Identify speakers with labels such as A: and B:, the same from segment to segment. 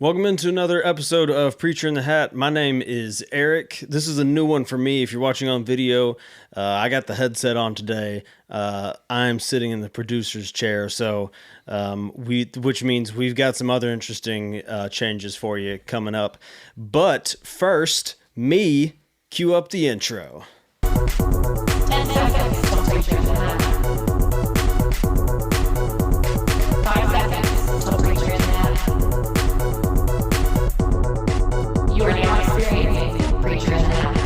A: Welcome into another episode of Preacher in the Hat. My name is Eric. This is a new one for me. If you're watching on video, I got the headset on today. I'm sitting in the producer's chair, so which means we've got some other interesting changes for you coming up. But first, cue up the intro.
B: 10 seconds till Preacher in the Hat. 5 seconds till Preacher in the Hat. You are now experiencing Preacher in the Hat.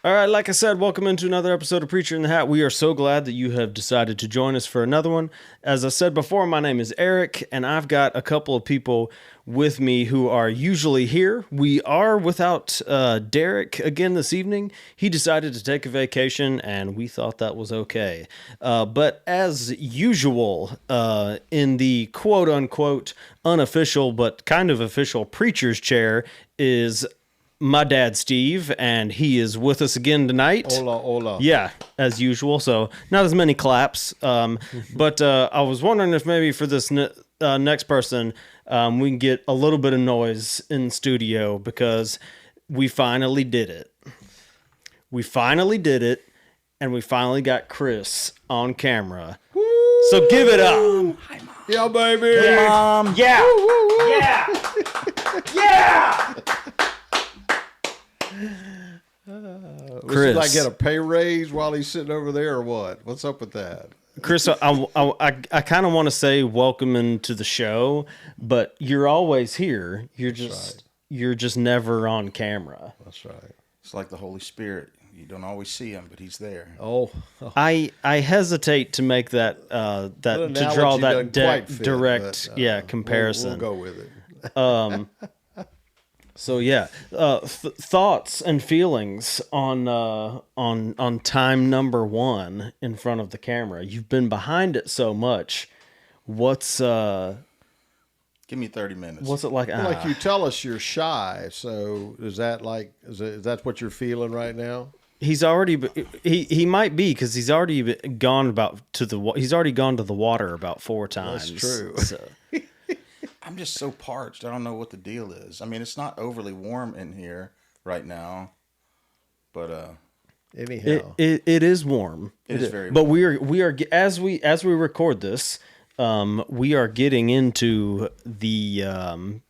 A: All right, like I said, welcome into another episode of Preacher in the Hat. We are so glad that you have decided to join us for another one. As I said before, my name is Eric, and I've got a couple of people with me who are usually here. We are without Derek again this evening. He decided to take a vacation, and we thought that was okay. But as usual, in the quote-unquote unofficial but kind of official preacher's chair is my dad, Steve, and he is with us again tonight.
C: Hola.
A: Yeah, as usual. So not as many claps. But I was wondering if maybe for this next person, we can get a little bit of noise in the studio because we finally did it. And we finally got Chris on camera. Woo! So give it up.
C: Hi, Mom. Yeah, baby.
A: Yeah. Mom. Yeah. Woo. Yeah. Yeah.
C: Chris, I get a pay raise while he's sitting over there, or what? What's up with that?
A: Chris, I kind of want to say welcome into the show, but you're always here. You're just never on camera.
C: That's right.
D: It's like the Holy Spirit. You don't always see him, but he's there.
C: Oh.
A: I hesitate to make that to draw that direct comparison.
C: We'll go with it.
A: So yeah, thoughts and feelings on time number one in front of the camera. You've been behind it so much. What's
D: Give me 30 minutes.
A: What's it like?
C: Like you tell us you're shy, so is that what you're feeling right now?
A: He's already he might be because he's already gone to the water about 4 times.
C: That's true.
A: So.
D: I'm just so parched. I don't know what the deal is. I mean, it's not overly warm in here right now, but
C: anyhow,
A: it is warm.
D: It is very warm.
A: But we are as we record this, we are getting into the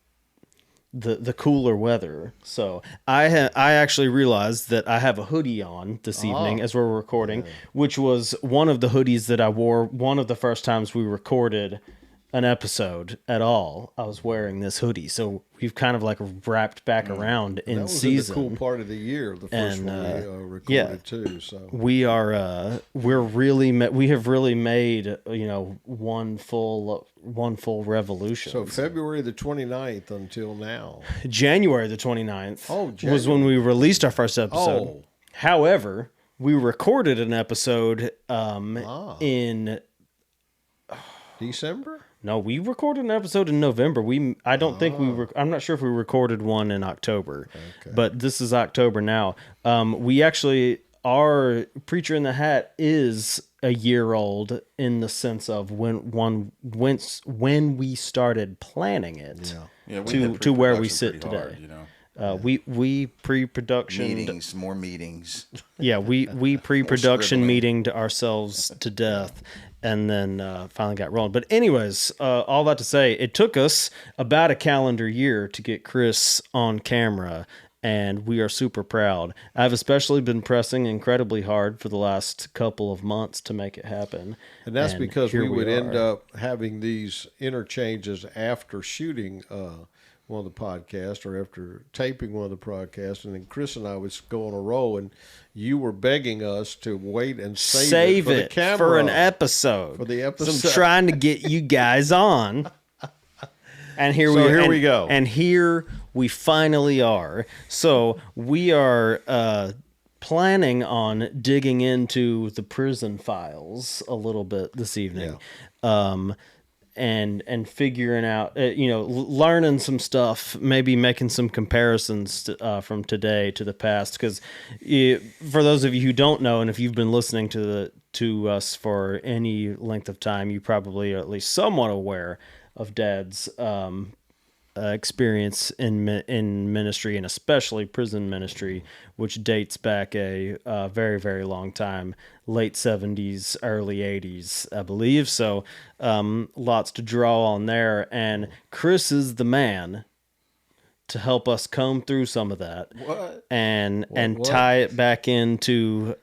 A: cooler weather. So I actually realized that I have a hoodie on this evening as we're recording, which was one of the hoodies that I wore one of the first times we recorded an episode at all. I was wearing this hoodie, so we've kind of like wrapped back around in
C: that was
A: season.
C: In the cool part of the year, the first one we recorded too. So
A: we are we have really made one full revolution.
C: So February the 29th until now.
A: January the 29th was
C: January.
A: when we released our first episode.
C: Oh.
A: However, we recorded an episode in
C: December?
A: No, we recorded an episode in November. I'm not sure if we recorded one in October, but this is October now. Our Preacher in the Hat is a year old in the sense of when we started planning it to where we sit today.
D: Hard,
A: We pre-production
D: more meetings.
A: Yeah, we pre-production meetinged ourselves to death. And then finally got rolling. But anyways, all that to say, it took us about a calendar year to get Chris on camera, and we are super proud. I've especially been pressing incredibly hard for the last couple of months to make it happen.
C: And that's because we would end
A: are.
C: up having these interchanges after shooting one of the podcasts or after taping one of the podcasts, and then Chris and I would go on a roll, and you were begging us to wait and save it for the camera.
A: For an episode.
C: For the episode.
A: So I'm trying to get you guys on. And here we
C: go.
A: And here we finally are. So we are planning on digging into the prison files a little bit this evening. and figuring out, learning some stuff, maybe making some comparisons from today to the past. Because for those of you who don't know, and if you've been listening to us for any length of time, you probably are at least somewhat aware of Dad's experience in ministry, and especially prison ministry, which dates back a very, very long time, late 70s, early 80s, I believe. So lots to draw on there. And Chris is the man to help us comb through some of that.
D: What?
A: And
C: What?
A: tie it back into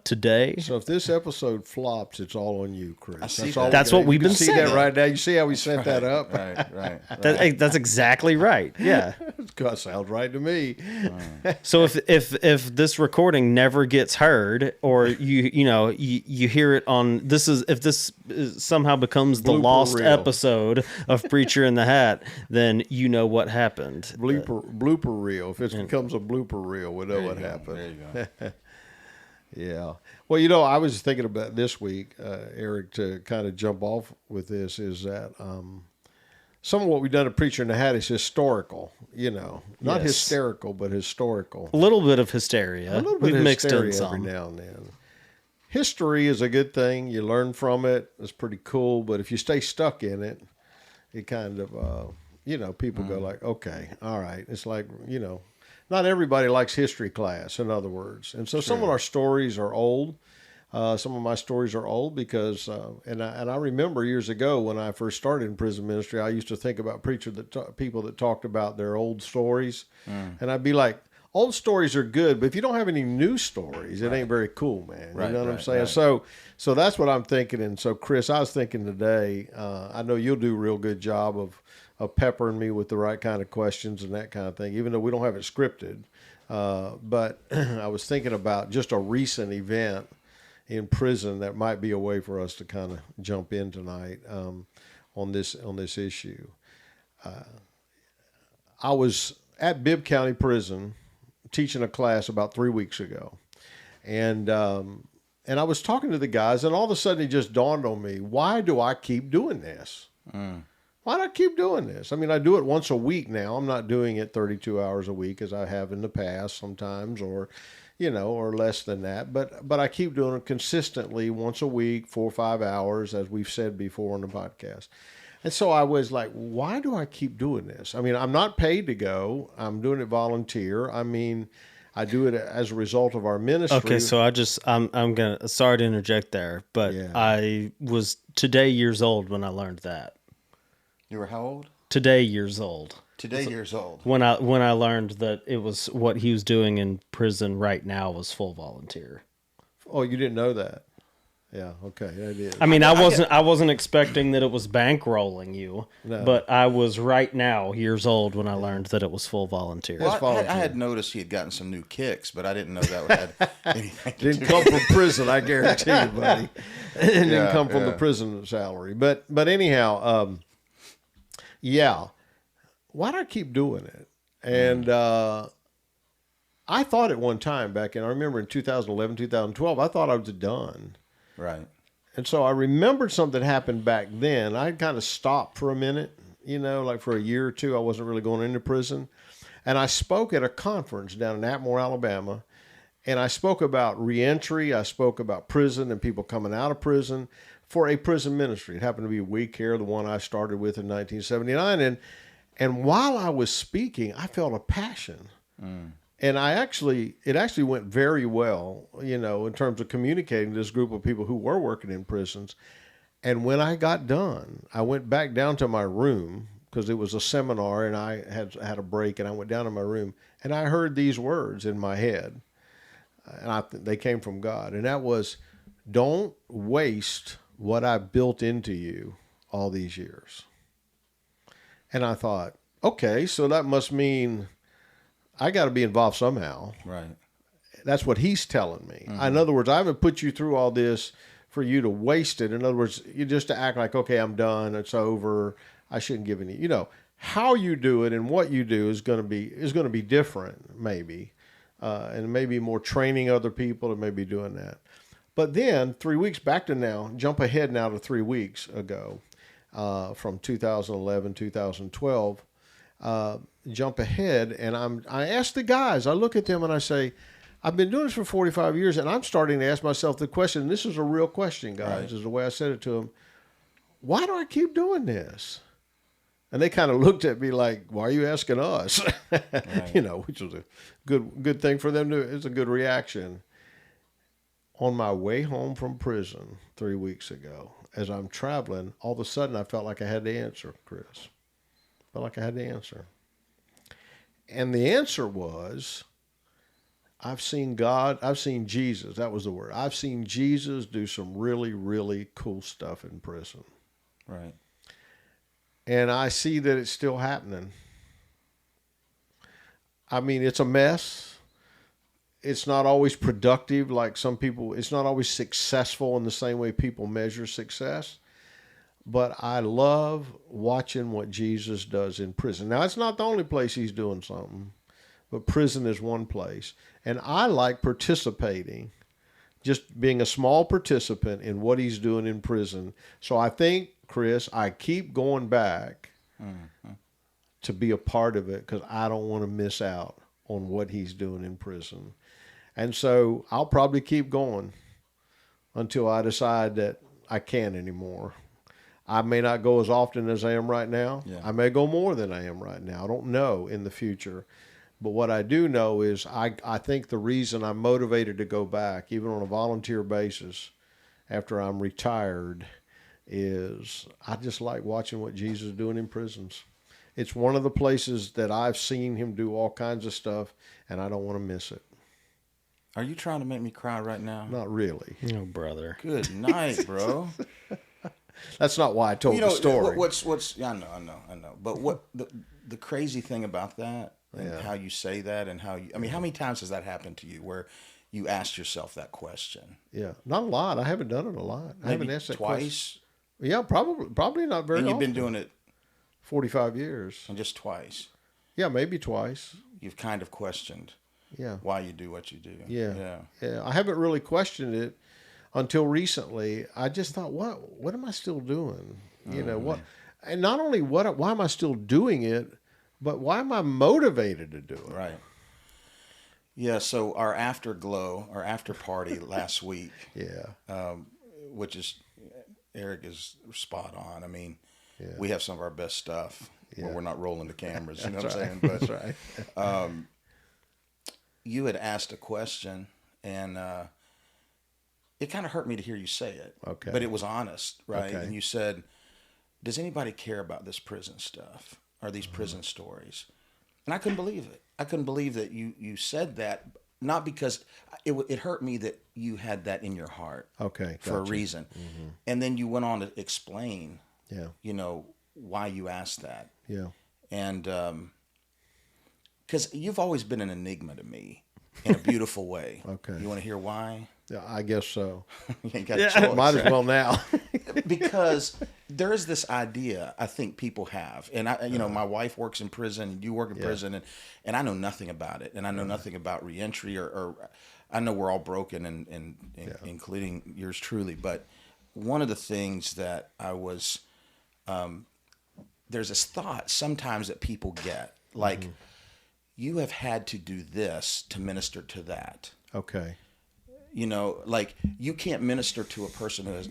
A: today.
C: So if this episode flops, it's all on you, Chris.
D: I see
C: all
D: that.
A: That's
C: we
A: what
C: got.
A: we've
C: You can
A: been
C: see
A: saying.
C: that right now. You see how we set that up?
D: Right.
A: That's exactly right. Yeah.
C: That sounds right to me.
A: So if this recording never gets heard, or you hear it on if this somehow becomes the
C: Blooper
A: lost
C: reel.
A: episode of Preacher in the Hat, then you know what happened.
C: Blooper reel. If it becomes a blooper reel, we know what happened.
D: There you go.
C: Yeah. Well, I was thinking about this week, Eric, to kind of jump off with this, is that some of what we've done at Preacher in the Hat is historical, not
A: Yes.
C: hysterical, but historical.
A: A little bit of hysteria.
C: A little bit
A: We've
C: of
A: mixed in
C: hysteria
A: some.
C: every now and then. History is a good thing. You learn from it. It's pretty cool. But if you stay stuck in it, it kind of, people go like, okay, all right. It's like, not everybody likes history class, in other words. And so some of our stories are old. Some of my stories are old because, and I remember years ago when I first started in prison ministry, I used to think about people that talked about their old stories. And I'd be like, old stories are good, but if you don't have any new stories, it ain't very cool, man. You know what I'm saying?
D: Right.
C: So that's what I'm thinking. And so, Chris, I was thinking today, I know you'll do a real good job of peppering me with the right kind of questions and that kind of thing, even though we don't have it scripted. But I was thinking about just a recent event in prison that might be a way for us to kind of jump in tonight on this issue. I was at Bibb County Prison teaching a class about 3 weeks ago, and I was talking to the guys, and all of a sudden it just dawned on me: why do I keep doing this? Why do I keep doing this? I mean, I do it once a week now. I'm not doing it 32 hours a week as I have in the past sometimes, or less than that. But I keep doing it consistently once a week, 4 or 5 hours, as we've said before on the podcast. And so I was like, why do I keep doing this? I mean, I'm not paid to go. I'm doing it volunteer. I mean, I do it as a result of our ministry.
A: Okay, so I'm gonna, sorry to interject there, but
C: Yeah.
A: I was today years old when I learned that.
D: You were how old?
A: Today years old.
D: Today years old.
A: When I learned that it was what he was doing in prison right now was full volunteer.
C: Oh, you didn't know that? Yeah, okay, that is.
A: I mean, I wasn't expecting that it was bankrolling you,
C: No.
A: but I was right now years old when I learned that it was full volunteer.
D: Well, I
C: volunteer.
D: had noticed he had gotten some new kicks, but I didn't know that had anything to
C: Didn't
D: do
C: come from prison, I guarantee you, buddy. It didn't
D: Yeah,
C: come from the
D: yeah.
C: prison salary. But anyhow, yeah. Why do I keep doing it? And I thought at one time back I remember in 2011, 2012, I thought I was done.
D: Right.
C: And so I remembered something happened back then. I kind of stopped for a minute, like for a year or two. I wasn't really going into prison. And I spoke at a conference down in Atmore, Alabama. And I spoke about reentry. I spoke about prison and people coming out of prison for a prison ministry. It happened to be We Care, the one I started with in 1979. And while I was speaking, I felt a passion. And it actually went very well, in terms of communicating to this group of people who were working in prisons. And when I got done, I went back down to my room because it was a seminar and I had a break, and I went down to my room and I heard these words in my head. And they came from God. And that was, don't waste what I built into you all these years. And I thought, okay, so that must mean I got to be involved somehow.
D: Right.
C: That's what he's telling me. In other words, I haven't put you through all this for you to waste it. In other words, you just to act like, okay, I'm done, it's over, I shouldn't give any. How you do it and what you do is going to be different, maybe, and maybe more training other people, and maybe doing that. But then 3 weeks back to now, jump ahead now to 3 weeks ago. from 2011, 2012. Jump ahead, and I ask the guys, I look at them and I say, I've been doing this for 45 years, and I'm starting to ask myself the question, and this is a real question, guys,
D: Right.
C: is the way I said it to them. Why do I keep doing this? And they kind of looked at me like, why are you asking us?
D: Right.
C: You know, which was a good thing for them to, it's a good reaction. On my way home from prison 3 weeks ago, as I'm traveling, all of a sudden I felt like I had to answer, Chris. Felt like I had to answer. And the answer was, I've seen God, I've seen Jesus, that was the word. I've seen Jesus do some really, really cool stuff in prison.
D: Right.
C: And I see that it's still happening. I mean, it's a mess. It's not always productive like some people, it's not always successful in the same way people measure success. But I love watching what Jesus does in prison. Now, it's not the only place he's doing something, but prison is one place. And I like participating, just being a small participant in what he's doing in prison. So I think, Chris, I keep going back to be a part of it because I don't want to miss out on what he's doing in prison. And so I'll probably keep going until I decide that I can't anymore. I may not go as often as I am right now.
D: Yeah.
C: I may go more than I am right now. I don't know in the future. But what I do know is I think the reason I'm motivated to go back, even on a volunteer basis, after I'm retired, is I just like watching what Jesus is doing in prisons. It's one of the places that I've seen him do all kinds of stuff, and I don't want to miss it.
D: Are you trying to make me cry right now?
C: Not really.
A: Oh, brother.
D: Good night, bro.
C: That's not why I told the story.
D: What's yeah, I know. But what the crazy thing about that and
C: Yeah.
D: how you say that and how you, I mean, how many times has that happened to you where you asked yourself that question?
C: Yeah, not a lot. I haven't done it a lot. I haven't
D: Maybe
C: asked that
D: twice,
C: question. Yeah, probably not very
D: and you've
C: often.
D: been doing it
C: 45 years.
D: and just twice.
C: Yeah, maybe twice.
D: You've kind of questioned
C: Yeah.
D: why you do what you do.
C: Yeah. I haven't really questioned it until recently. I just thought, what am I still doing? You know, what, and not only why am I still doing it, but why am I motivated to do it?
D: Right. Yeah. So our afterglow, our after party last week,
C: Yeah.
D: which is Eric is spot on. I mean,
C: Yeah.
D: we have some of our best stuff
C: Yeah.
D: where we're not rolling the cameras. You know
C: That's
D: what
C: right.
D: I'm saying? But
C: That's right.
D: you had asked a question, and it kind of hurt me to hear you say it.
C: Okay.
D: But it was honest, right?
C: Okay.
D: And you said, "Does anybody care about this prison stuff or these prison stories?" And I couldn't believe it. I couldn't believe that you said that. Not because it hurt me that you had that in your heart.
C: Okay.
D: For a
C: gotcha.
D: reason. And then you went on to explain,
C: Yeah.
D: you know, why you asked that.
C: Yeah.
D: And because you've always been an enigma to me in a beautiful way.
C: Okay.
D: You want to hear why?
C: Yeah. I guess so.
D: You ain't got a choice.
C: Might as well now.
D: Because there is this idea I think people have, and I, you know, my wife works in prison, you work in prison, and I know nothing about it, and I know nothing about reentry, or I know we're all broken, and including yours truly. But one of the things that I was, there's this thought sometimes that people get, like, you have had to do this to minister to that.
C: Okay.
D: You know, like you can't minister to a person who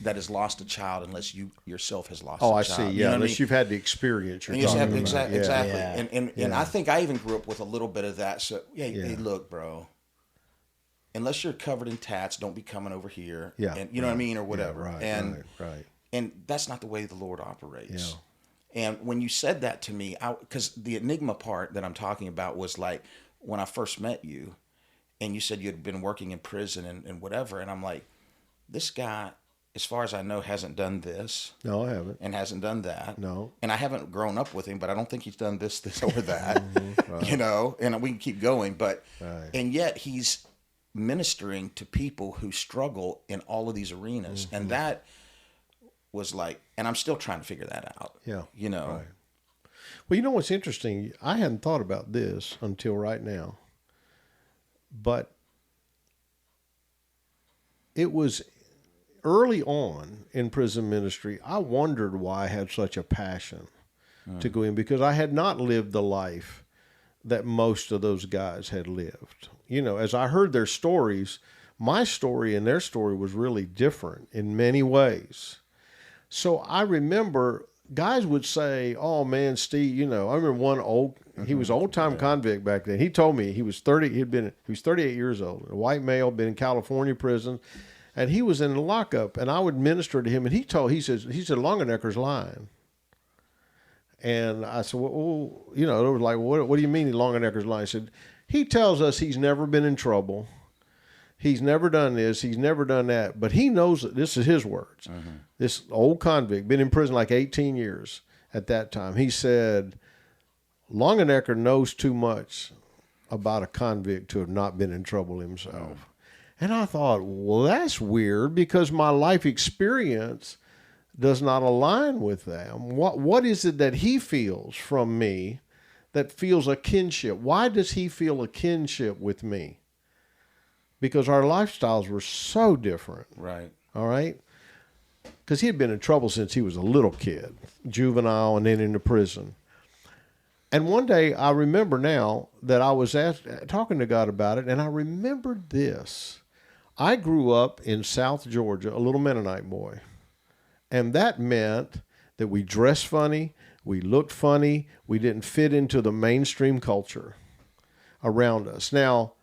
D: that has lost a child unless you yourself has lost.
C: Oh,
D: a
C: I
D: child.
C: see.
D: You know
C: Yeah.
D: what I
C: Unless
D: mean?
C: you've had the experience you're
D: And you just
C: talking
D: have,
C: about. Yeah.
D: exactly.
A: Yeah.
D: And I think I even grew up with a little bit of that. So hey, look, bro. Unless you're covered in tats, don't be coming over here.
C: Yeah.
D: And you know what I mean, or whatever.
C: Yeah, right.
D: and
C: Right.
D: and that's not the way the Lord operates.
C: Yeah.
D: And when you said that to me, because the enigma part that I'm talking about was like when I first met you, and you said you had been working in prison and whatever, and I'm like, this guy, as far as I know, hasn't done this.
C: No, I haven't.
D: And hasn't done that.
C: No.
D: And I haven't grown up with him, but I don't think he's done this, or that. You know, and we can keep going, but
C: Right.
D: and yet he's ministering to people who struggle in all of these arenas, and that was like, and I'm still trying to figure that out.
C: Yeah.
D: You know.
C: Right. Well, you know what's interesting? I hadn't thought about this until right now. But it was early on in prison ministry, I wondered why I had such a passion to go in, because I had not lived the life that most of those guys had lived. You know, as I heard their stories, my story and their story was really different in many ways. So I remember guys would say, "Oh man, Steve, you know," I remember one he was old time convict back then. He told me he was 38 years old, a white male, been in California prison, and he was in the lockup. And I would minister to him, and he said Longenecker's lying. And I said, well, you know, it was like, what do you mean Longenecker's lying? He said, he tells us he's never been in trouble. He's never done this. He's never done that. But he knows that this is his words. This old convict, been in prison like 18 years at that time. He said, Longenecker knows too much about a convict to have not been in trouble himself. And I thought, well, that's weird, because my life experience does not align with them. What is it that he feels from me that feels a kinship? Why does he feel a kinship with me? Because our lifestyles were so different.
D: Right.
C: All right? Because he had been in trouble since he was a little kid, juvenile, and then into prison. And one day, I remember now that I was talking to God about it, and I remembered this. I grew up in South Georgia, a little Mennonite boy. And that meant that we dressed funny, we looked funny, we didn't fit into the mainstream culture around us. Now,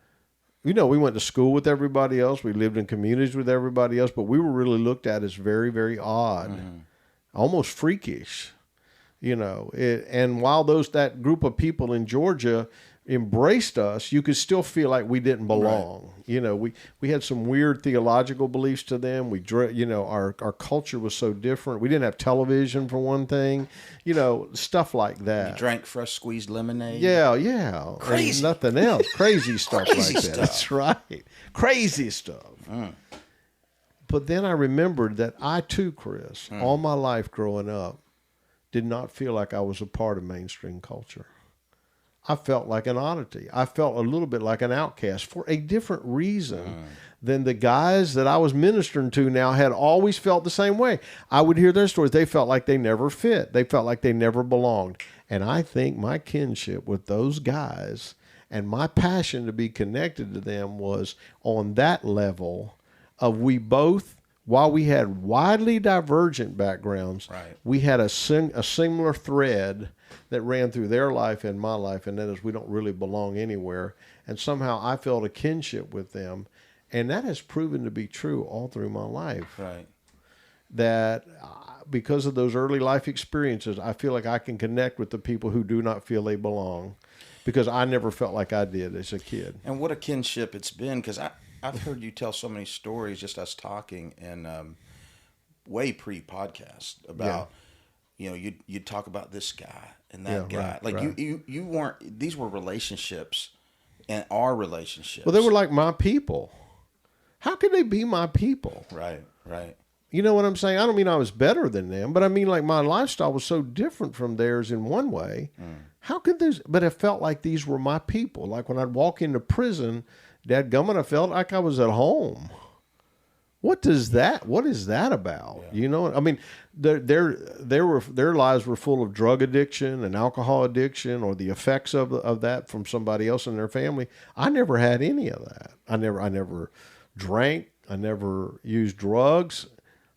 C: you know, we went to school with everybody else, we lived in communities with everybody else, but we were really looked at as very, very odd, almost freakish, you know. And while that group of people in Georgia embraced us, you could still feel like we didn't belong. Right. You know, we had some weird theological beliefs to them. You know, our culture was so different. We didn't have television, for one thing. You know, stuff like that.
D: You drank fresh squeezed lemonade.
C: Yeah.
D: Crazy.
C: And nothing else. Crazy stuff
D: Crazy
C: like
D: stuff.
C: that. That's right. Crazy stuff. But then I remembered that I too, Chris, all my life growing up, did not feel like I was a part of mainstream culture. I felt like an oddity. I felt a little bit like an outcast for a different reason than the guys that I was ministering to now had always felt the same way. I would hear their stories. They felt like they never fit. They felt like they never belonged. And I think my kinship with those guys and my passion to be connected to them was on that level of we both, while we had widely divergent backgrounds,
D: right,
C: we had a similar thread that ran through their life and my life, and that is we don't really belong anywhere. And somehow I felt a kinship with them, and that has proven to be true all through my life.
D: Right.
C: That because of those early life experiences, I feel like I can connect with the people who do not feel they belong, because I never felt like I did as a kid.
D: And what a kinship it's been, because I've heard you tell so many stories, just us talking, and way pre-podcast about, you know, you'd talk about this guy and that guy.
C: Right,
D: like
C: right.
D: you weren't, these were relationships and our relationships.
C: Well, they were like my people. How could they be my people?
D: Right.
C: You know what I'm saying? I don't mean I was better than them, but I mean like my lifestyle was so different from theirs in one way. How could this? But it felt like these were my people. Like when I'd walk into prison, dadgummit, I felt like I was at home. What is that about? Yeah. You know, I mean, their lives were full of drug addiction and alcohol addiction, or the effects of that from somebody else in their family. I never had any of that. I never drank. I never used drugs.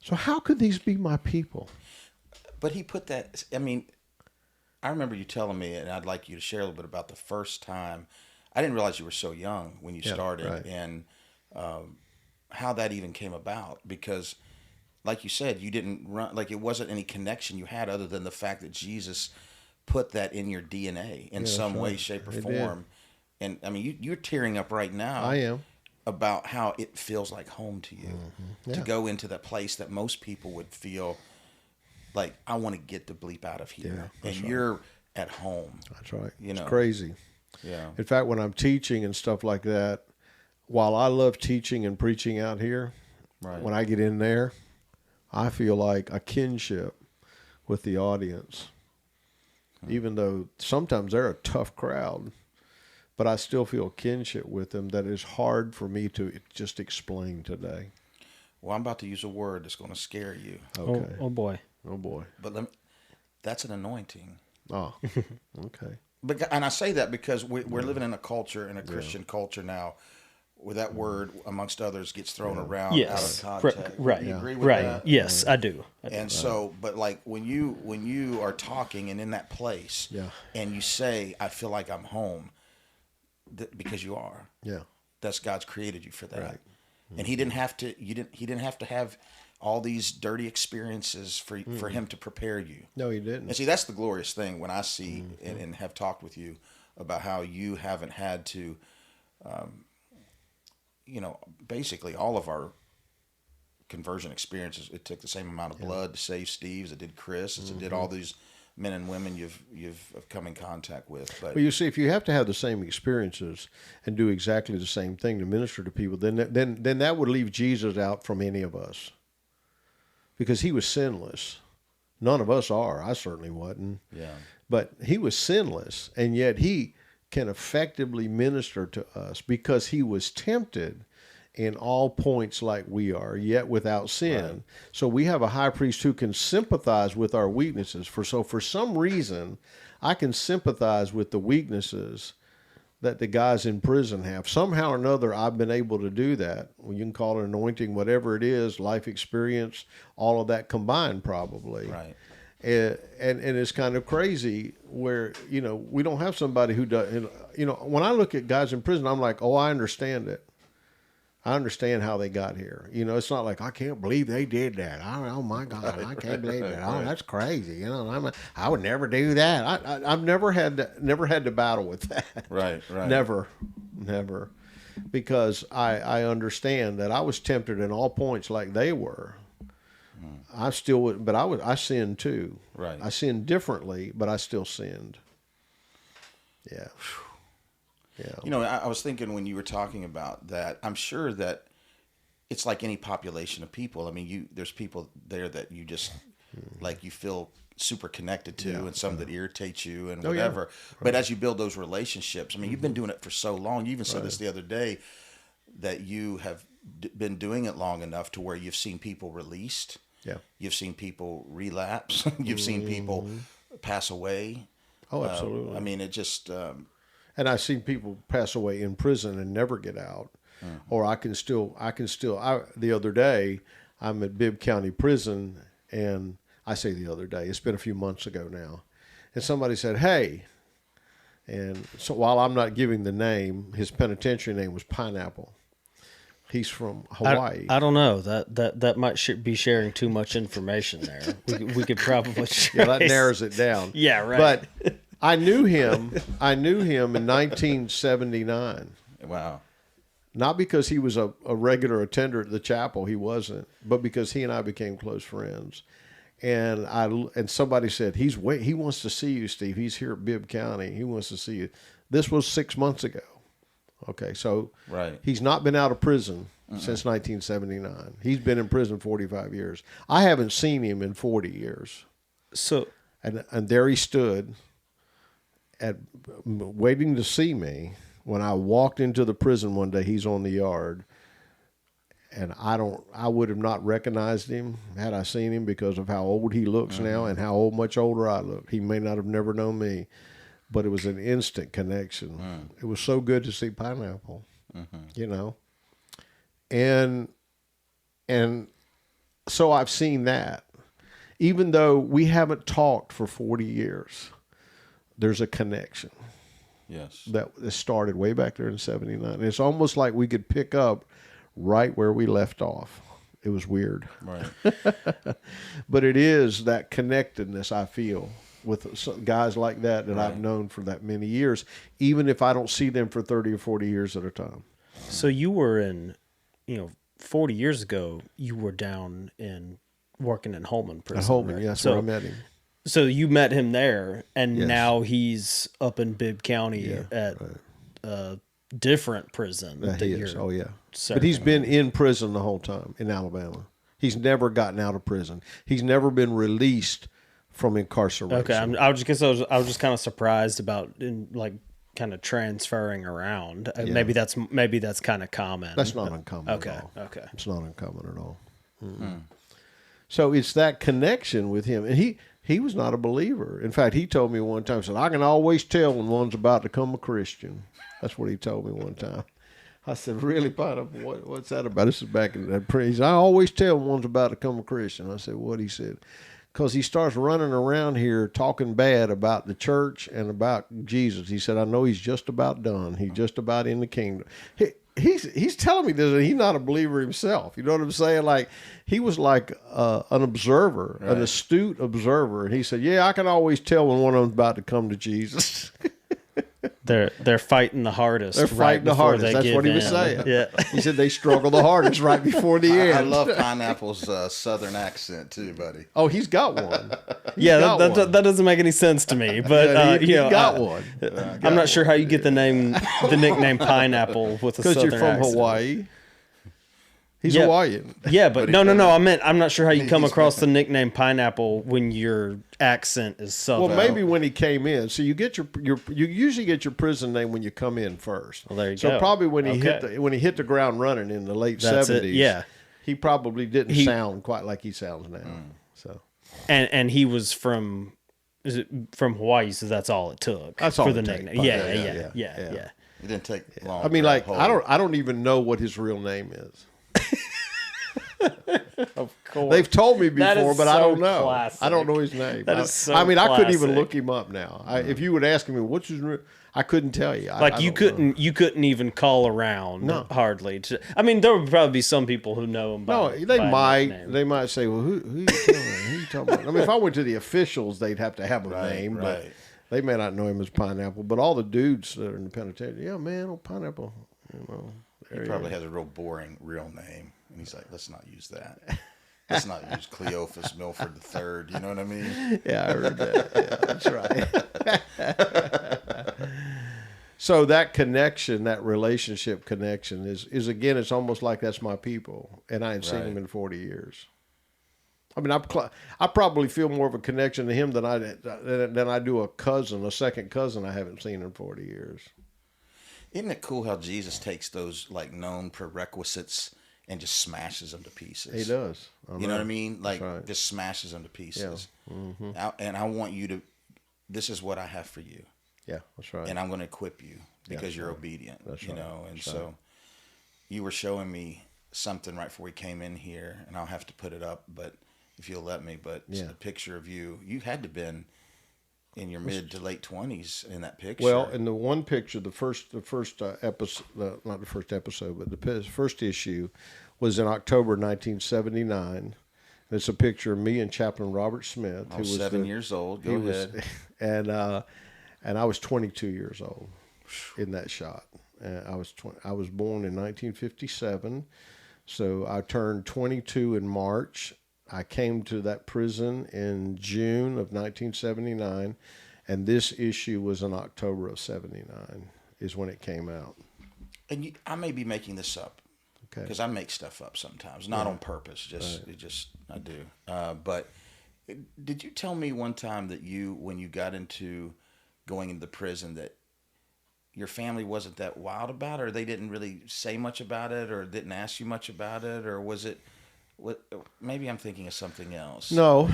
C: So how could these be my people?
D: But he put that. I mean, I remember you telling me, and I'd like you to share a little bit about the first time. I didn't realize you were so young when you started, right, and how that even came about, because like you said, you didn't run, like it wasn't any connection you had other than the fact that Jesus put that in your DNA in some way, shape, or form. And I mean, you're tearing up right now.
C: I am.
D: About how it feels like home to you, to go into that place that most people would feel like, I want to get the bleep out of here. And you're at home.
C: That's right.
D: You know,
C: it's crazy.
D: Yeah.
C: In fact, when I'm teaching and stuff like that, while I love teaching and preaching out here,
D: right,
C: when I get in there, I feel like a kinship with the audience, even though sometimes they're a tough crowd, but I still feel kinship with them that is hard for me to just explain today.
D: Well, I'm about to use a word that's going to scare you.
C: Okay.
A: Oh boy.
C: Oh boy.
D: But that's an anointing.
C: Oh. Okay.
D: And I say that because we're living in a culture, in a Christian culture now, where that word, amongst others, gets thrown around
A: Yes.
D: out of context.
A: Right.
D: Do you agree with
A: Right.
D: that?
A: Yes, I do.
D: And so, but like when you are talking and in that place,
C: Yeah.
D: and you say, "I feel like I'm home," because you are.
C: Yeah.
D: That's God's created you for that,
C: Right.
D: and He didn't have to. He didn't have to have all these dirty experiences for Him to prepare you.
C: No, he didn't.
D: And see, that's the glorious thing when I see and have talked with you about how you haven't had to, basically all of our conversion experiences, it took the same amount of blood to save Steve as it did Chris, as it did all these men and women you've come in contact with. But
C: Well, you see, if you have to have the same experiences and do exactly the same thing to minister to people, then that would leave Jesus out from any of us, because he was sinless. None of us are. I certainly wasn't.
D: yeah,
C: But he was sinless, and yet he can effectively minister to us because he was tempted in all points like we are, yet without sin.
D: Right.
C: So we have a high priest who can sympathize with our weaknesses. For some reason, I can sympathize with the weaknesses that the guys in prison have. Somehow or another, I've been able to do that. Well, you can call it anointing, whatever it is, life experience, all of that combined probably.
D: right.
C: And it's kind of crazy where, we don't have somebody who does, when I look at guys in prison, I'm like, oh, I understand it. I understand how they got here. It's not like, I can't believe they did that. Oh my God, I can't believe that. Oh, that's crazy. I would never do that. I've never had to battle with that.
D: Right.
C: Never. Because I understand that I was tempted in all points like they were. I still would, but I sinned too.
D: Right.
C: I sinned differently, but I still sinned. Yeah. Yeah.
D: I was thinking when you were talking about that, I'm sure that it's like any population of people. I mean, there's people there that you just like you feel super connected to, and some that irritate you and whatever.
C: Right.
D: But as you build those relationships, I mean, you've been doing it for so long. You even said this the other day that you have been doing it long enough to where you've seen people released.
C: Yeah.
D: You've seen people relapse. You've seen people pass away.
C: Oh, absolutely.
D: I mean, it just.
C: And I've seen people pass away in prison and never get out. Or the other day, I'm at Bibb County Prison, and I say the other day, it's been a few months ago now, and somebody said, hey, and so while I'm not giving the name, his penitentiary name was Pineapple. He's from Hawaii.
A: I don't know. That might be sharing too much information there. We could probably
C: Yeah, that narrows it down.
A: Yeah, right.
C: But I knew him in 1979.
D: Wow.
C: Not because he was a regular attender at the chapel, he wasn't, but because he and I became close friends. And somebody said, he wants to see you, Steve. He's here at Bibb County. He wants to see you. This was 6 months ago. Okay, so
D: Right.
C: He's not been out of prison since 1979. He's been in prison 45 years. I haven't seen him in 40 years.
A: So
C: And there he stood waiting to see me. When I walked into the prison one day, he's on the yard, and I would have not recognized him had I seen him because of how old he looks now and how much older I look. He may not have never known me, but it was an instant connection. It was so good to see Pineapple, and so I've seen that. Even though we haven't talked for 40 years, there's a connection.
D: Yes.
C: That started way back there in 79. It's almost like we could pick up right where we left off. It was weird.
D: Right.
C: But it is that connectedness I feel with guys like that
D: Right.
C: I've known for that many years, even if I don't see them for 30 or 40 years at a time.
A: So you were 40 years ago, you were down working in Holman prison.
C: At Holman,
A: right?
C: yes,
A: So,
C: where I met him.
A: So you met him there, and
C: Yes.
A: now he's up in Bibb County
C: Yeah,
A: at a different prison.
C: Yeah,
A: that
C: he
A: you're
C: is. Oh, yeah.
A: serving.
C: But he's been in prison the whole time in Alabama. He's never gotten out of prison. He's never been released from incarceration.
A: Okay, I was just kind of surprised about kind of transferring around. Maybe that's kind of common.
C: That's not uncommon
A: Okay,
C: at all.
A: okay.
C: It's not uncommon at all. So it's that connection with him. And he was not a believer. In fact, he told me one time, said, I can always tell when one's about to become a Christian. That's what he told me one time. I said, really, Pineapple, what's that about? This is back in that praise. I always tell when one's about to become a Christian. I said, what? He said, because he starts running around here talking bad about the church and about Jesus. He said, I know he's just about done. He's just about in the kingdom. He's telling me this, and he's not a believer himself. You know what I'm saying? Like, he was like an observer, an astute observer. And he said, yeah, I can always tell when one of them's about to come to Jesus.
A: They're fighting the hardest.
C: They're fighting the hardest. That's what he was saying. Yeah. He said they struggle the hardest right before the end.
D: I love Pineapple's southern accent too, buddy.
C: Oh, he's got one.
A: That doesn't make any sense to me. But
C: he's got one.
A: I'm not sure how you get the nickname Pineapple with a southern accent.
C: Because you're from Hawaii. He's Hawaiian.
A: Yeah, but no. I'm not sure how you come across the nickname Pineapple when your accent is southern.
C: Well, maybe when he came in. So you get you usually get your prison name when you come in first.
A: Well, there you
C: go. So probably when he hit the ground running in the late 70s.
A: Yeah.
C: He probably didn't sound quite like he sounds now. So.
A: And he was from Hawaii, so that's all it took.
C: That's all
A: for the nickname. Yeah.
D: It didn't take long.
C: I mean, like I don't even know what his real name is.
A: Of course.
C: They've told me before, but I don't know.
A: Classic.
C: I don't know his name.
A: That is so
C: I mean, I couldn't even
A: classic.
C: look him up now. If you would ask me what's his real, I couldn't tell you.
A: You couldn't even call around hardly. I mean, there would probably be some people who know him.
C: They might say, well, who you talking about? I mean, if I went to the officials, they'd have to have a name, but they may not know him as Pineapple. But all the dudes that are in the penitentiary, yeah, man, old Pineapple,
D: He probably has a real boring real name. And he's like, let's not use that. Let's not use Cleophas Milford III. You know what I mean?
C: Yeah, I heard that. Yeah, that's right. So that connection, that relationship connection is again, it's almost like that's my people. And I ain't seen him in 40 years. I mean, I probably feel more of a connection to him than I do a second cousin I haven't seen in 40 years.
D: Isn't it cool how Jesus takes those like known prerequisites and just smashes them to pieces?
C: He does.
D: You know what I mean? Like, just smashes them to pieces.
C: Yeah. Mm-hmm.
D: And I want you to, this is what I have for you.
C: Yeah, that's right.
D: And I'm going to equip you because you're obedient.
C: That's
D: you know? And so you were showing me something right before we came in here, and I'll have to put it up, but if you'll let me, but a picture of you had to have been in your mid to late 20s in that picture.
C: Well, in the one picture, the first episode, not the first episode, but the first issue was in October 1979. And it's a picture of me and Chaplain Robert Smith,
D: who was 7 years old. Go ahead.
C: And I was 22 years old in that shot. I was born in 1957, so I turned 22 in March. I came to that prison in June of 1979, and this issue was in October of 79 is when it came out.
D: And I may be making this up, because I make stuff up sometimes, not on purpose. I do. But did you tell me one time that when you got into going into the prison, that your family wasn't that wild about it, or they didn't really say much about it, or didn't ask you much about it, or was it? Maybe I'm thinking of something else.
C: No,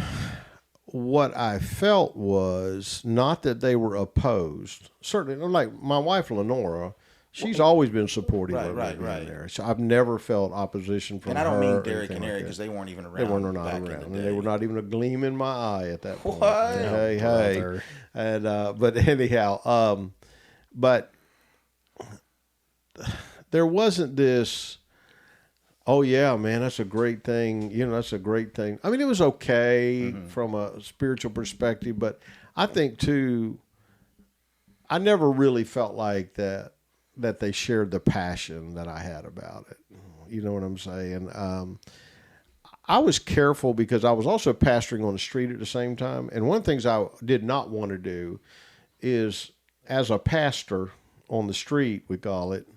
C: what I felt was not that they were opposed. Certainly, like my wife Lenora, she's always been supportive of me being there. So I've never felt opposition from her.
D: And I don't mean Derek and Eric because they weren't even around.
C: They were not around, and they were not even a gleam in my eye at that point.
D: What?
C: Hey, and but anyhow, but there wasn't this. Oh yeah, man, that's a great thing. That's a great thing. I mean, it was okay from a spiritual perspective, but I think too, I never really felt like that they shared the passion that I had about it. You know what I'm saying? I was careful because I was also pastoring on the street at the same time. And one of the things I did not want to do is, as a pastor on the street, we call it,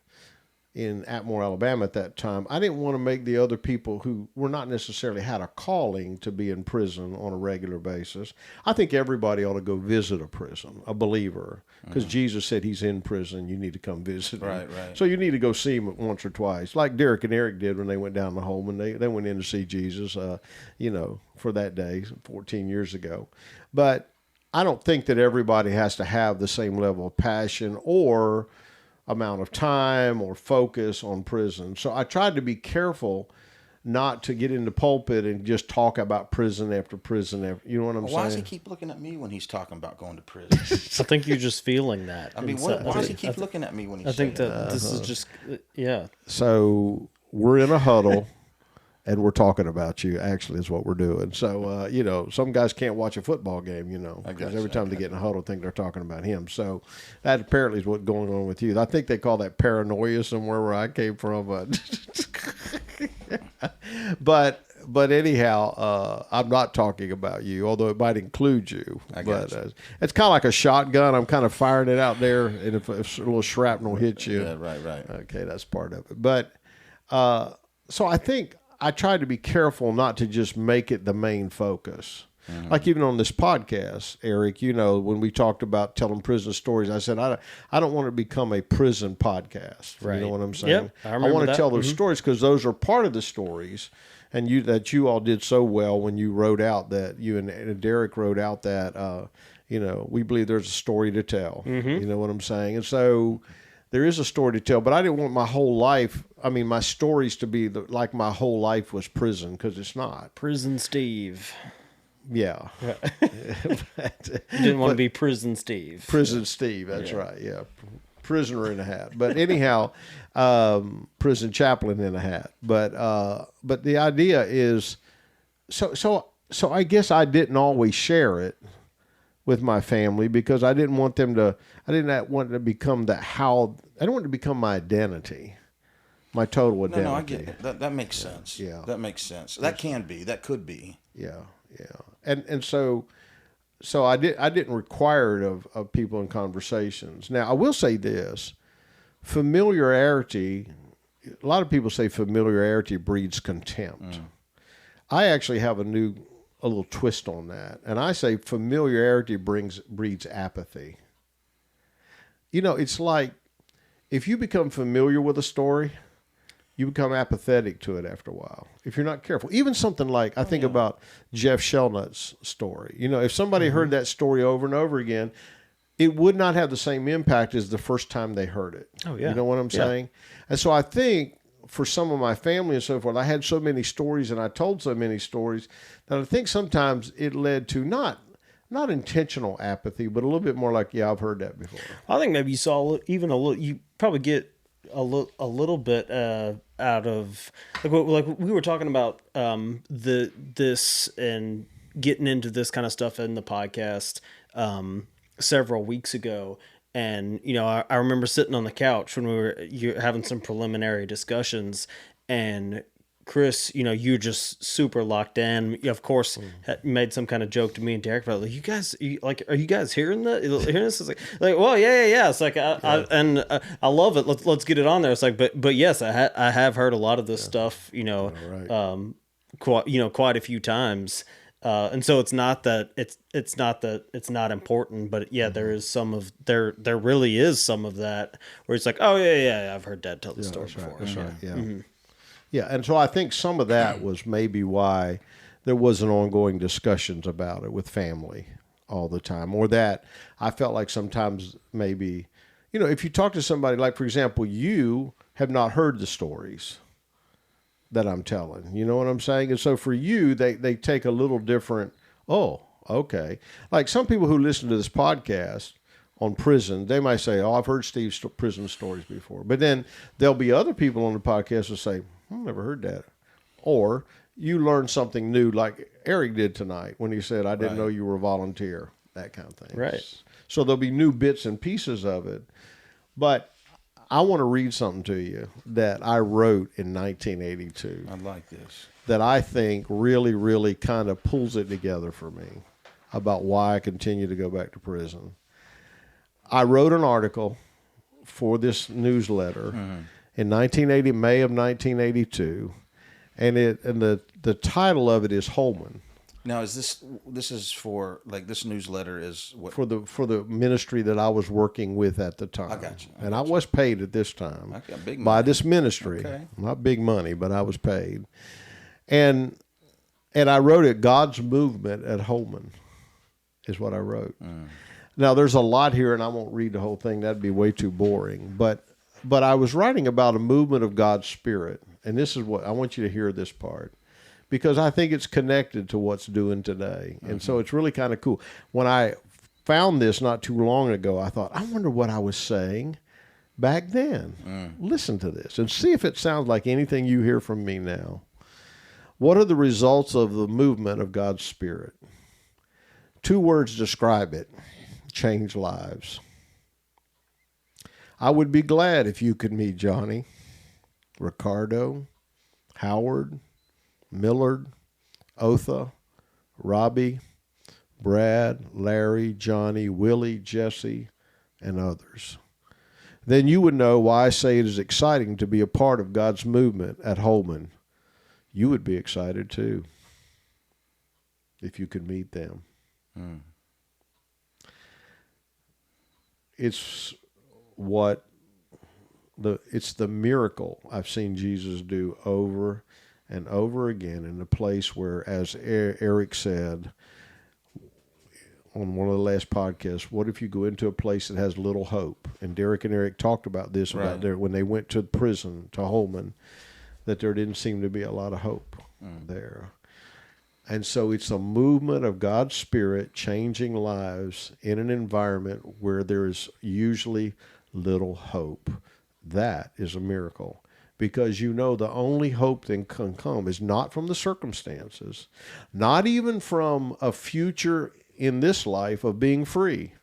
C: in Atmore, Alabama at that time, I didn't want to make the other people who were not necessarily had a calling to be in prison on a regular basis. I think everybody ought to go visit a prison, a believer, because Jesus said he's in prison. You need to come visit him.
D: Right.
C: So you need to go see him once or twice, like Derek and Eric did when they went down to Holman. They went in to see Jesus, for that day, 14 years ago. But I don't think that everybody has to have the same level of passion or amount of time or focus on prison. So I tried to be careful not to get into pulpit and just talk about prison after prison after, you know what I'm saying?
D: Why does he keep looking at me when he's talking about going to prison?
A: I think you're just feeling that.
D: I mean, why does he keep looking at me when he's
A: I think
D: saying
A: that this is just, yeah.
C: So we're in a huddle and we're talking about you, actually, is what we're doing. So, some guys can't watch a football game, because every time they get in a huddle, think they're talking about him. So that apparently is what's going on with you. I think they call that paranoia somewhere where I came from. But anyhow, I'm not talking about you, although it might include you. It's kind of like a shotgun. I'm kind of firing it out there, and if a little shrapnel hits you.
D: Yeah, right.
C: Okay, that's part of it. But so I think I tried to be careful not to just make it the main focus. Mm-hmm. Like even on this podcast, Eric, when we talked about telling prison stories, I said, I don't want it to become a prison podcast.
A: Right.
C: You know what I'm saying?
A: Yep,
C: I want to tell those stories because those are part of the stories. And that you all did so well when you wrote out that you and Derek wrote out that, we believe there's a story to tell. Mm-hmm. You know what I'm saying? And so there is a story to tell, but I didn't want my whole life, my stories to be like my whole life was prison, because it's not.
A: Prison Steve.
C: Yeah.
A: You didn't want to be Prison Steve.
C: Prison Steve, that's right, yeah. Prisoner in a hat. But anyhow, prison chaplain in a hat. But the idea is, so I guess I didn't always share it with my family because I didn't want them to, I didn't want it to become I didn't want it to become my identity, my total identity.
D: No, I get it. That makes sense.
C: Yeah.
D: That makes sense. That could be.
C: Yeah. And so I didn't require it of people in conversations. Now, I will say this, familiarity, a lot of people say familiarity breeds contempt. I actually have a little twist on that. And I say familiarity breeds apathy. It's like if you become familiar with a story, you become apathetic to it after a while if you're not careful. Even something like, I think about Jeff Shelnutt's story. If somebody heard that story over and over again, it would not have the same impact as the first time they heard it.
A: Oh, yeah.
C: You know what I'm saying? And so I think for some of my family and so forth, I had so many stories and I told so many stories that I think sometimes it led to not intentional apathy, but a little bit more like, I've heard that before.
A: I think maybe you saw even a little, you probably get a little bit out of like we were talking about this and getting into this kind of stuff in the podcast several weeks ago, and I remember sitting on the couch when we were having some preliminary discussions, and Chris, you're just super locked in. You, of course, made some kind of joke to me and Derek about, like, are you guys hearing that? Hearing this? It's like, well, yeah. It's like, I love it. Let's get it on there. It's like, but yes, I have heard a lot of this stuff, quite a few times. And so it's not that it's not important, but there is there really is some of that where it's like, oh yeah, I've heard Dad tell the story before.
C: That's right. Yeah. Mm-hmm. Yeah, and so I think some of that was maybe why there wasn't ongoing discussions about it with family all the time, or that I felt like sometimes maybe, if you talk to somebody, like, for example, you have not heard the stories that I'm telling, you know what I'm saying? And so for you, they take a little different, oh, okay. Like some people who listen to this podcast on prison, they might say, oh, I've heard Steve's prison stories before. But then there'll be other people on the podcast who say, I've never heard that. Or you learn something new, like Eric did tonight when he said, I didn't know you were a volunteer, that kind of thing.
A: Right.
C: So there'll be new bits and pieces of it. But I want to read something to you that I wrote in 1982.
D: I like this.
C: That I think really, really kind of pulls it together for me about why I continue to go back to prison. I wrote an article for this newsletter in 1980, May of 1982, and the title of it is Holman.
D: Now, is this is for, like, this newsletter is what?
C: For the ministry that I was working with at the time.
D: I got you.
C: And I was paid at this time
D: Okay, big
C: by
D: money.
C: this ministry.
D: Okay.
C: Not big money, but I was paid. And I wrote it, God's Movement at Holman is what I wrote. Now, there's a lot here, and I won't read the whole thing. That'd be way too boring. But I was writing about a movement of God's Spirit. And this is what I want you to hear, this part, because I think it's connected to what's doing today. And so it's really kind of cool. When I found this not too long ago, I thought, I wonder what I was saying back then. Listen to this and see if it sounds like anything you hear from me now. What are the results of the movement of God's Spirit? 2 words describe it: change lives. I would be glad if you could meet Johnny, Ricardo, Howard, Millard, Otha, Robbie, Brad, Larry, Johnny, Willie, Jesse, and others. Then you would know why I say it is exciting to be a part of God's movement at Holman. You would be excited too if you could meet them. It's it's the miracle I've seen Jesus do over and over again in a place where, as Eric said on one of the last podcasts, what if you go into a place that has little hope? And Derek and Eric talked about this
D: Right.
C: about there when they went to prison, to Holman, that there didn't seem to be a lot of hope there. And so it's a movement of God's Spirit changing lives in an environment where there is usually little hope. That is a miracle. Because you know the only hope that can come is not from the circumstances, not even from a future in this life of being free.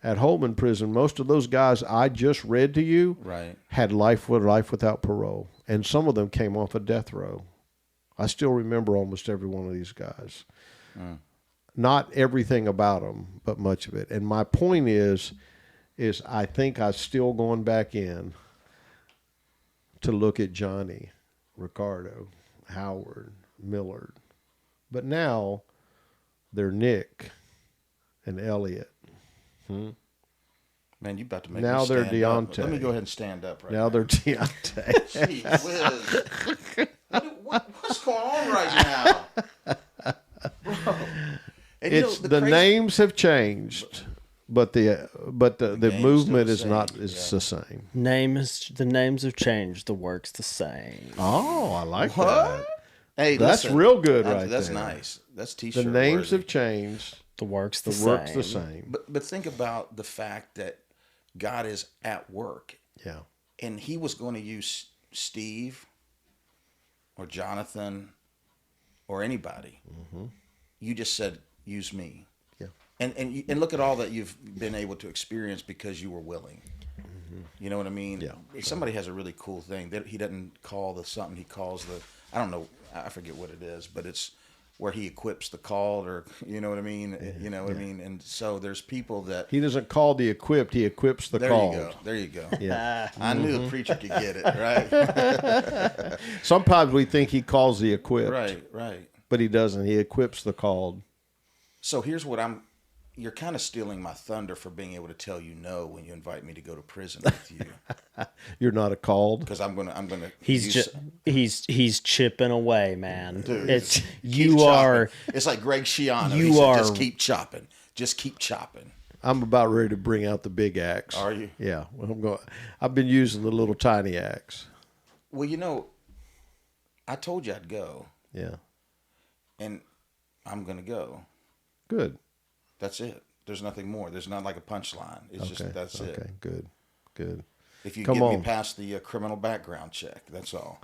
C: At Holman Prison, most of those guys I just read to you
D: Right.
C: had life without parole. And some of them came off a death row. I still remember almost every one of these guys. Not everything about them, but much of it. And my point is I think I've still gone back in to look at Johnny, Ricardo, Howard, Millard. But now they're Nick and Elliot.
D: Man, you about to make
C: Now
D: me
C: they're
D: stand up.
C: Deontay.
D: Let me go ahead and stand up right
C: Now they're Deontay.
D: Gee whiz. What's going on right now? Bro. And you know,
C: It's the names have changed, but the
D: game's
C: movement
D: still
C: is
D: the
C: not
D: same,
C: is the same.
A: The names have changed. The work's the same.
C: Oh, I like
D: What?
C: that.
D: Hey,
C: That's
D: listen,
C: real good right
D: That's
C: there.
D: nice. That's
C: The
D: T-shirt
C: names
D: worthy.
C: have changed.
A: The work's the
C: The
A: same.
C: work's the same.
D: But think about the fact that God is at work,
C: Yeah.
D: and He was going to use Steve or Jonathan or anybody. You just said, use me.
C: Yeah.
D: And look at all that you've been able to experience because you were willing. You know what I mean?
C: Yeah.
D: Somebody has a really cool thing that he doesn't call the something. He calls the, I don't know, I forget what it is, but it's where he equips the called, or you know what I mean? You know what I mean? And so there's people that,
C: He doesn't call the equipped, he equips the
D: there
C: called.
D: you go. There you go.
C: Yeah.
D: I knew the preacher could get it, right?
C: Sometimes we think he calls the equipped,
D: Right.
C: but he doesn't. He equips the called.
D: So here's what you're kind of stealing my thunder for being able to tell you no when you invite me to go to prison with you,
C: You're not a called.
D: because I'm gonna.
A: He's
D: use-
A: just he's chipping away, man.
D: Dude,
A: It's
D: keep
A: you
D: chopping.
A: are
D: It's like Greg Schiano.
A: you
D: He said,
A: are-
D: just keep chopping. Just keep chopping.
C: I'm about ready to bring out the big axe.
D: Are you?
C: Yeah. Well, I've been using the little tiny axe.
D: Well, you know, I told you I'd go,
C: Yeah.
D: and I'm gonna go.
C: Good.
D: That's it. There's nothing more. There's not like a punchline. It's just that's
C: Okay.
D: it.
C: Good.
D: If you
C: Come
D: get me
C: on.
D: past the criminal background check, that's all.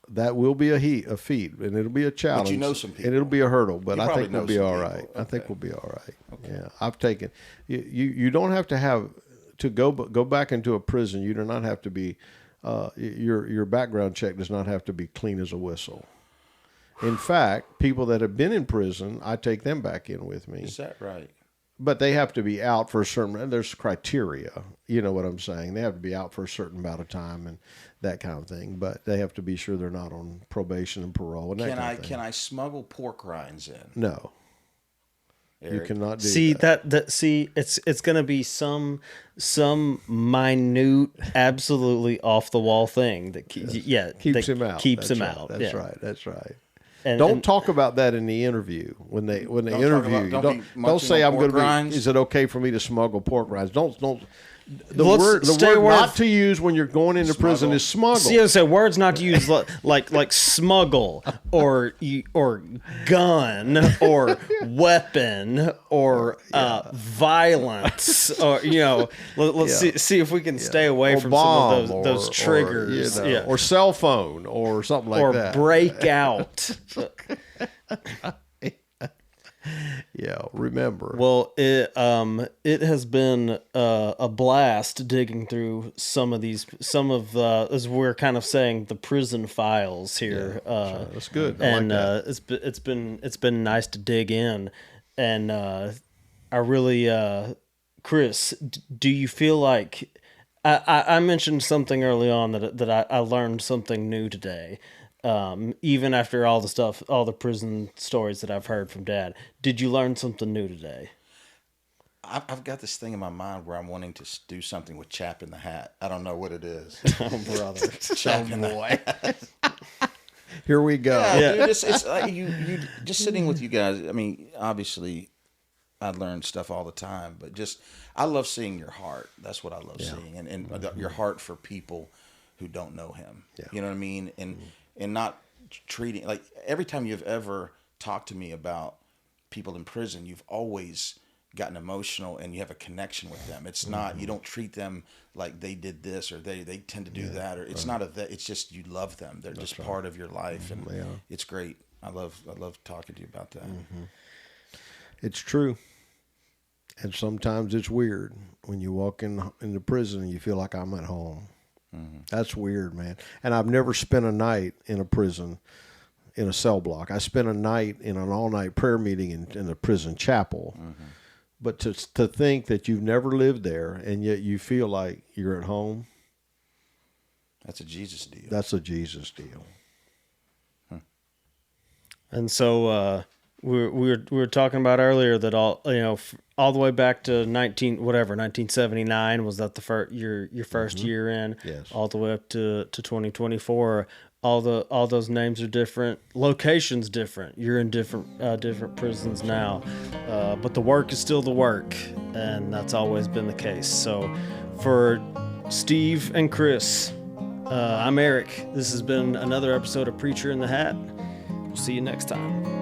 C: That will be a feat, and it'll be a challenge.
D: know some people.
C: and it'll be a hurdle. But
D: You
C: I
D: probably
C: think we'll
D: know
C: be
D: some
C: all
D: people.
C: right. I think
D: Okay.
C: we'll be all right. Yeah, I've taken you don't have to have to go back into a prison. You do not have to be your background check does not have to be clean as a whistle. In fact, people that have been in prison, I take them back in with me.
D: Is that right?
C: but they have to be out for a certain. There's criteria. You know what I'm saying? They have to be out for a certain amount of time and that kind of thing. But they have to be sure they're not on probation and parole and that kind of thing.
D: Can I smuggle pork rinds in?
C: No. You
D: Eric?
C: cannot do
A: See
C: that.
A: it's gonna be some minute, absolutely off the wall thing that keeps
C: Him out.
A: Keeps
C: That's
A: him
C: right.
A: out.
C: That's
A: yeah.
C: right. That's right.
A: And,
C: Don't
A: and-
C: talk about that in the interview when they
D: Don't
C: interview
D: talk
C: you.
D: about-
C: Don't
D: be munching
C: say
D: on
C: I'm going
D: pork
C: to be.
D: rinds.
C: Is it okay for me to smuggle pork rinds? Don't. The
A: Let's
C: word
A: stay away
C: not
A: f-
C: to use when you're going into prison
D: Smuggle.
C: is smuggle.
A: See, I say words not to use like smuggle or gun or weapon or violence or let's
C: Yeah.
A: see if we can stay away
C: Or
A: from
C: bomb,
A: some of those triggers,
C: or cell phone or something like
A: or
C: that.
A: break out.
C: Yeah, remember.
A: Well, it has been a blast digging through some of as we're kind of saying, the prison files here.
C: That's good. I
A: And
C: like that.
A: it's been nice to dig in, and I really, Chris, do you feel like I mentioned something early on that I learned something new today. Even after all the prison stories that I've heard from Dad, did you learn something new today?
D: I've got this thing in my mind where I'm wanting to do something with Chap in the Hat. I don't know what it is.
A: Oh, brother.
D: Chap in the Hat.
C: Here we go.
D: Yeah, dude, it's like you just sitting with you guys. I mean, obviously, I learn stuff all the time, but just I love seeing your heart. That's what I love seeing, and your heart for people who don't know Him.
C: Yeah.
D: You know what I mean? And not treating like every time you've ever talked to me about people in prison, you've always gotten emotional and you have a connection with them. It's not, you don't treat them like they did this or they tend to do that, or it's not it's just you love them. They're just part of your life, and it's great. I love talking to you about that.
C: It's true. And sometimes it's weird when you walk into prison and you feel like I'm at home. That's weird, man. And I've never spent a night in a prison in a cell block. I spent a night in an all-night prayer meeting in a prison chapel. But to think that you've never lived there and yet you feel like you're at home,
D: That's a Jesus deal.
C: that's a Jesus deal.
A: And so we were talking about earlier that all the way back to 1979 was that your first year in,
C: Yes.
A: all the way up to 2024. All those names are different, locations different. You're in different prisons now, but the work is still the work, and that's always been the case. So for Steve and Chris, I'm Eric. This has been another episode of Preacher in the Hat. We'll see you next time.